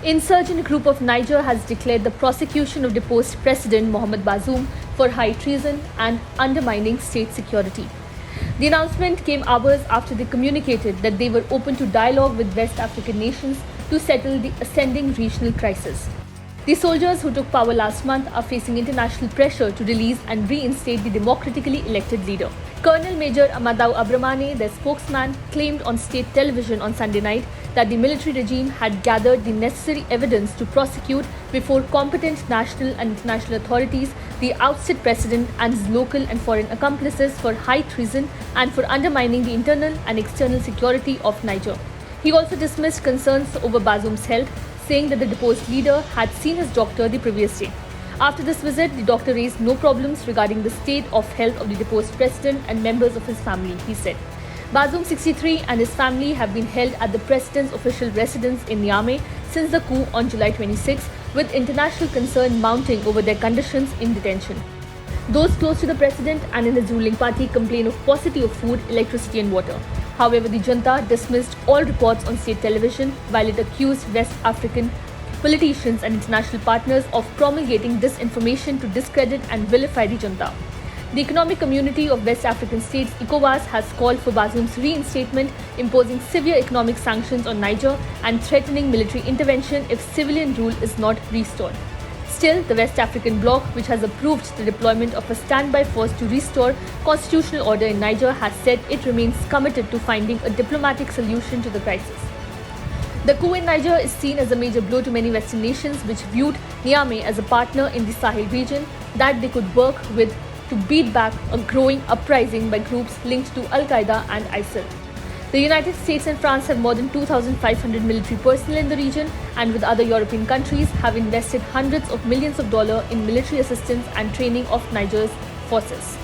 Insurgent group of Niger has declared the prosecution of deposed President Mohamed Bazoum for high treason and undermining state security. The announcement came hours after they communicated that they were open to dialogue with West African nations to settle the ascending regional crisis. The soldiers who took power last month are facing international pressure to release and reinstate the democratically elected leader. Colonel Major Amadou Abramane, their spokesman, claimed on state television on Sunday night that the military regime had gathered the necessary evidence to prosecute before competent national and international authorities the ousted president and his local and foreign accomplices for high treason and for undermining the internal and external security of Niger. He also dismissed concerns over Bazoum's health, saying that the deposed leader had seen his doctor the previous day. After this visit, the doctor raised no problems regarding the state of health of the deposed president and members of his family, he said. Bazoum, 63, and his family have been held at the president's official residence in Niamey since the coup on July 26, with international concern mounting over their conditions in detention. Those close to the president and in his ruling party complain of paucity of food, electricity and water. However, the junta dismissed all reports on state television while it accused West African politicians and international partners of promulgating disinformation to discredit and vilify the junta. The Economic Community of West African States, ECOWAS, has called for Bazoum's reinstatement, imposing severe economic sanctions on Niger and threatening military intervention if civilian rule is not restored. Still, the West African bloc, which has approved the deployment of a standby force to restore constitutional order in Niger, has said it remains committed to finding a diplomatic solution to the crisis. The coup in Niger is seen as a major blow to many Western nations which viewed Niamey as a partner in the Sahel region that they could work with to beat back a growing uprising by groups linked to Al-Qaeda and ISIL. The United States and France have more than 2,500 military personnel in the region, and with other European countries have invested hundreds of millions of dollars in military assistance and training of Niger's forces.